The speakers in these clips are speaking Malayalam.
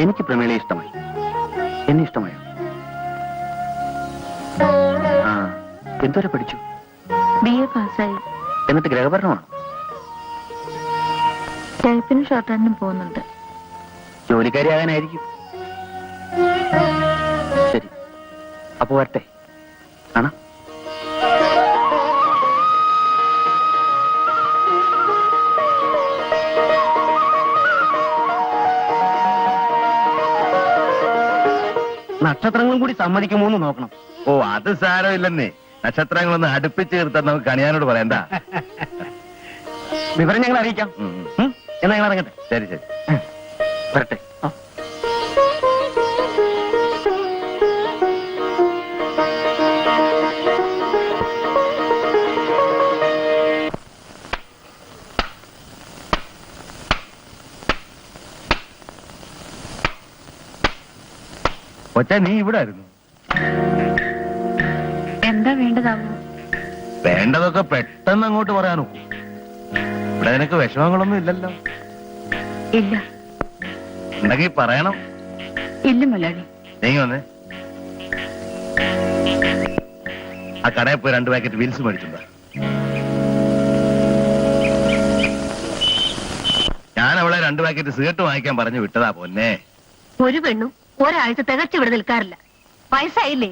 എനിക്ക് പ്രമേളയെ ഇഷ്ടമായി. എന്നെ ഇഷ്ടമായോ? ആ, എന്തുവരെ പഠിച്ചു? BA പാസ്സായി. എന്നിട്ട് ഗ്രഹഭരണമാണോ? ടൈപ്പിനും ഷോർട്ട് ഹാൻഡിനും പോകുന്നുണ്ട്. ജോലിക്കാരിയാകാനായിരിക്കും. ശരി, അപ്പൊ വരട്ടെ. ആണോ? നക്ഷത്രങ്ങളും കൂടി സമ്മതിക്കുമോ എന്ന് നോക്കണം. ഓ, അത് സാരമില്ലെന്നേ. നക്ഷത്രങ്ങളൊന്ന് അടുപ്പിച്ച് തീർത്താൽ നമുക്ക് കണിയാനോട് പറയണ്ട. വിവരം ഞങ്ങൾ അറിയിക്കാം. എന്നാ ഞങ്ങൾ ഇറങ്ങട്ടെ. ശരി ശരി, വരട്ടെ. കൊച്ചാ, നീ ഇവിടെ ആയിരുന്നു? എന്താ വേണ്ടതാവോ? വേണ്ടതൊക്കെ പെട്ടെന്ന് അങ്ങോട്ട് പറയാനോ? ഇവിടെ നിനക്ക് വിഷമങ്ങളൊന്നും ഇല്ലല്ലോ? ഇല്ല. ഉണ്ടെങ്കിൽ പറയണം. ഇല്ല മുതലാളി. നീങ്ങി വന്നേ. ആ കടയിൽ പോയി 2 പാക്കറ്റ് വീൽസ് മേടിച്ചിട്ടുണ്ടോ? ഞാൻ അവളെ 2 പാക്കറ്റ് സിഗരറ്റ് വാങ്ങിക്കാൻ പറഞ്ഞു വിട്ടതാ പൊന്നെ. ഒരു പെണ്ണും ഒരാഴ്ച തികച്ചു ഇവിടെ നിൽക്കാറില്ല. വയസ്സായില്ലേ?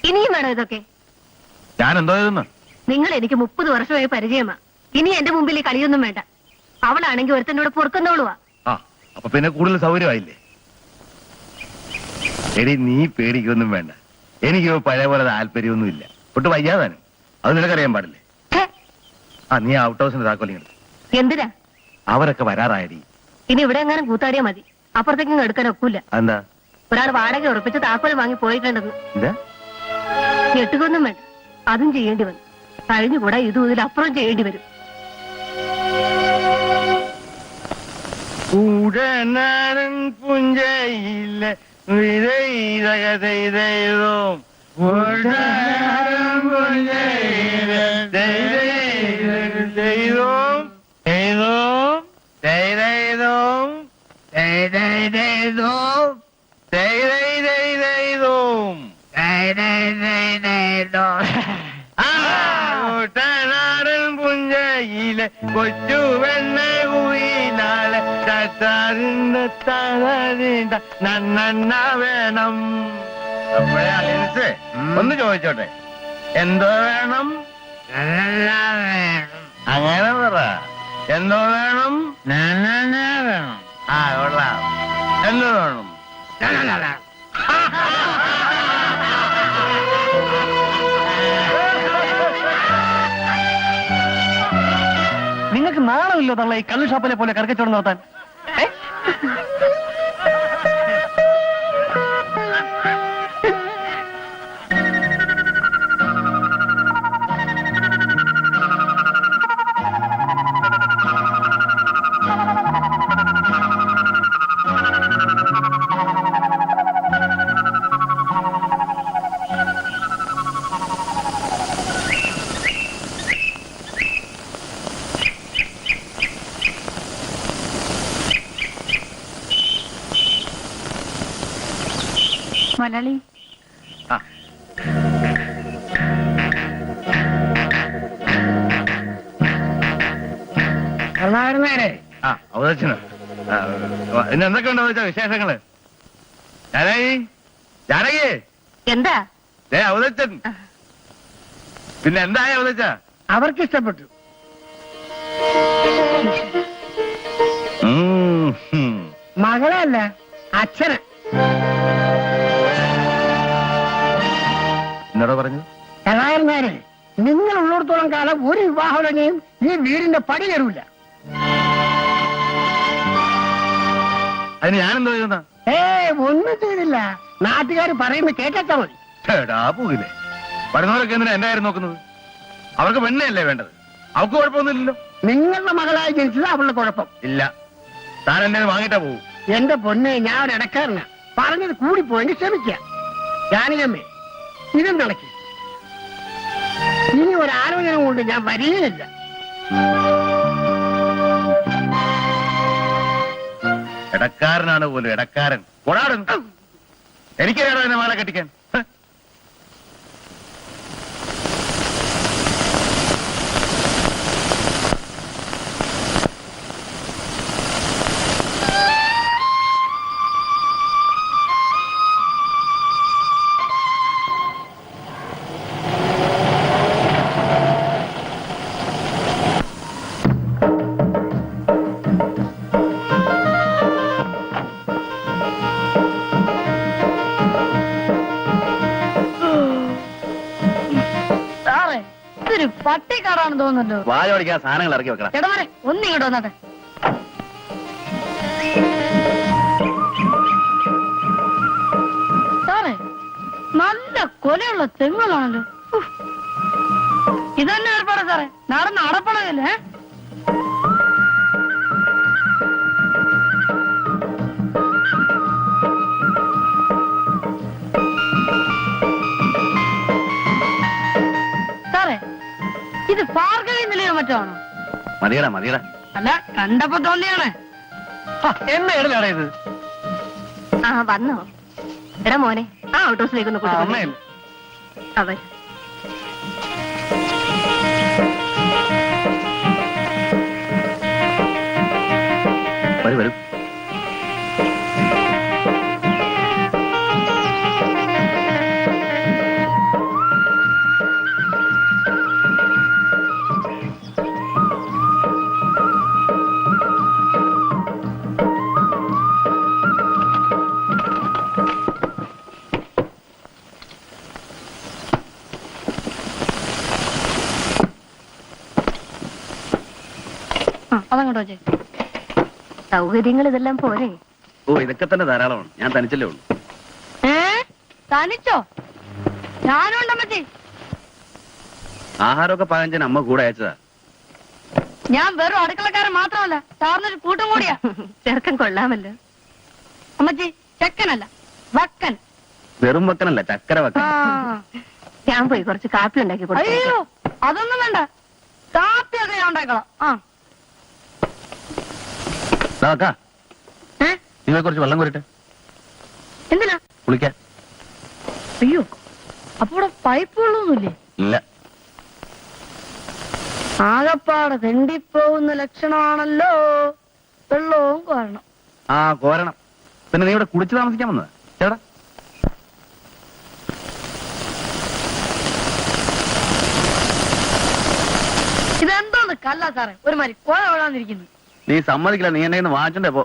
ഇനിയും വേണോ ഇതൊക്കെ? ഞാൻ എന്തോ ചെയ്തെന്ന്? നിങ്ങൾ എനിക്ക് 30 വർഷമായി പരിചയമാ. ഇനി എന്റെ മുമ്പിൽ ഈ കളിയൊന്നും വേണ്ട. അവളാണെങ്കിൽ ഒരുത്തൻ്റെ കൂടെ പൊറുക്കുന്നവളുവാ. ആ, അപ്പൊ പിന്നെ കൂടുതൽ സൗകര്യമായില്ലേ? എടി, നീ പേടിക്കൊന്നും വേണ്ട. എനിക്ക് പഴയ പോലെ താല്പര്യമൊന്നും ഇല്ല. ഒട്ട് വയ്യാതാനും. അത് നിനക്കറിയാൻ പാടില്ലേ? ആ, നീ ഔട്ട് ഹൗസിന്റെ താക്കോലിങ്ങ. എന്തിനാ? അവരൊക്കെ വരാറായടി. ഇനി ഇവിടെ എങ്ങാനും കൂത്താടിയാ മതി. അപ്പുറത്തേക്കും എടുക്കാൻ ഒക്കൂല. എന്താ? ഒരാൾ വാടക ഉറപ്പിച്ച് താക്കോൽ വാങ്ങി പോയിട്ടുണ്ടെന്ന്. എന്താ? ഞെട്ടുകൊന്നും വേണ്ട. അതും ചെയ്യേണ്ടി വന്നു. കഴിഞ്ഞുകൂടാ, ഇതും ഇതിലപ്പുറം ചെയ്യേണ്ടി വരും. ഉടനാടൻ പുഞ്ചയിലെ വിരയിതകതൈതൈതോം ഉടനാടൻ പുഞ്ചയിലെ ദൈതൈതൈതോം ദൈതോം ദൈതൈതോം ദൈതൈതൈതോം ദൈതൈതൈതൈതോം ദൈതൈതൈതൈതോം. കുട്ടനാടൻ പുഞ്ചയിലെ കൊച്ചു വെണ്ണ കുയിലാലെ ചത്താറിന്റെ തളരിണ്ട നന്നെണ്ണ വേണം. അപ്പോഴേ അലിൻസേ ഒന്ന് ചോദിച്ചോട്ടെ, എന്തോ വേണം? അങ്ങനെ പറ. എന്തോ വേണം? വേണം. ആ, കൊള്ളാം. എന്തോ വേണം? നിങ്ങൾക്ക് നാണമില്ലോ തള്ള ഈ കള്ളു ഷാപ്പിലെ പോലെ കറക്കച്ചോടം നടത്താൻ? മലയാളി. ആ, അവതച്ചനോ? പിന്നെ എന്തൊക്കെയുണ്ടോ വിശേഷങ്ങള്? ജാനകി, ജാനകി. എന്താ? അവതച്ചൻ. പിന്നെ എന്തായ അവതച്ച? അവർക്ക് ഇഷ്ടപ്പെട്ടു. മകളല്ല, അച്ഛന്. എന്നോടാ പറഞ്ഞു? കലാകാരന്മാരെ, നിങ്ങൾ ഉള്ളിടത്തോളം കാലം ഒരു വിവാഹം ഈ വീടിന്റെ പടി കയറൂല. അതിന് ഞാനെന്തോ ചെയ്യുന്ന? ഒന്നും ചെയ്തില്ല. നാട്ടുകാർ പറയുമ്പോ കേട്ടാ മതി. ചേടാ പോകില്ലേ? വരുന്നവരൊക്കെ എന്തിനാ എന്റെ കാര്യം നോക്കുന്നത്? അവർക്ക് പെണ്ണയല്ലേ വേണ്ടത്? അവർക്ക് കുഴപ്പമൊന്നുമില്ലല്ലോ. നിങ്ങളുടെ മകളായി ജനിച്ചത് അവളുടെ കുഴപ്പം ഇല്ല. താൻ എന്നെ വാങ്ങിട്ടാ പോകും. എന്റെ പൊന്നെ, ഞാൻ ഒരു ഇടക്കാരനാ. പറഞ്ഞത് കൂടിപ്പോയെങ്കിൽ ക്ഷമിക്കാം. ജാനകമ്മേ, ഇതും നടക്കി. ഇനി ഒരാലോചന കൊണ്ട് ഞാൻ വരികയില്ല. ഇടക്കാരനാണ് പോലും ഇടക്കാരൻ. കൊടാടും എനിക്കറിയാടോ എന്നെ മാല കെട്ടിക്കാൻ. ഹ്. സാറേ ഇതൊരു പട്ടിക്കാടാണെന്ന് തോന്നുന്നല്ലോ. വായോടിക്കാൻ സാധനങ്ങൾ ഇറക്കി വെക്കണം. ചേട്ടന്മാരെ ഒന്ന് ഇങ്ങോട്ട് വന്നാട്ടെ. സാറേ നല്ല കൊലയുള്ള തെങ്ങുകളാണല്ലോ. ഉഫ്. ഇതന്നെ ഏർപ്പാടാ സാറേ, നടന്ന് അടപ്പണതല്ലേ? സാറേ ഇത് ഭാർഗവി നിലയോ മറ്റോ ആണോ? മതിയടാ മതിയടാ. അല്ല കണ്ടപ്പോ തോന്നിയാണ്. എന്നെ ഇടലാടാ ഇത്. ആ വന്നോ? എടാ മോനെ ആ ഔട്ട് ഹൗസിലേക്ക് ഒന്ന് കൂട്ടി അമ്മേ അവൻ വരൂ വരൂ. അതങ്ങോട്ടോ വെച്ചേ. സൗകര്യങ്ങൾ ഇതെല്ലാം പോരെ? ഓ ഇതൊക്കെ തന്നെ ധാരാളമാണ്. ഞാൻ തനിച്ചല്ലേ ഉള്ളൂ. തനിച്ചോ? ഞാനും ഉണ്ടമ്മച്ചി. ആഹാരമൊക്കെ പാകം ചെയ്യാൻ അമ്മ കൂടെ അയച്ചതാ. ഞാൻ വെറും അടുക്കളക്കാരൻ മാത്രമല്ല, സാറിനൊരു കൂട്ടം കൂടിയാ. ചെറുക്കൻ കൊള്ളാമല്ലോ. അമ്മച്ചി ചെക്കനല്ല വക്കൻ. വെറും വെക്കനല്ല, ചക്കര വെക്കൻ. ഞാൻ പോയി കുറച്ച് കാപ്പി ഉണ്ടാക്കി കൊടുത്തു. അയ്യോ അതൊന്നും വേണ്ട, കാപ്പിയൊക്കെ ഞാൻ ഉണ്ടാക്കണം. നിങ്ങൾ കുറച്ച് വെള്ളം കോരിട്ടെ. എന്തിനാ? കുളിക്കാൻ. അയ്യോ അപ്പൊ ഇവിടെ പൈപ്പ് വെള്ളമൊന്നുമില്ലേ? ഇല്ല. ആകപ്പാടെ തെണ്ടിപ്പോകുന്ന ലക്ഷണമാണല്ലോ. വെള്ളവും കോരണം. ആ കോരണം. പിന്നെ നീ ഇവിടെ കുളിച്ച് താമസിക്കാൻ വന്നതാ ചേട്ടാ? ഇതെന്തോന്ന് കല്ല സാറേ, ഒരുമാതിരി കോഴ കൊള്ളാന്നിരിക്കുന്നു. നീ സമ്മതിക്കില്ല. നീ എന്നെ വാങ്ങിച്ചോണ്ടേ പോ.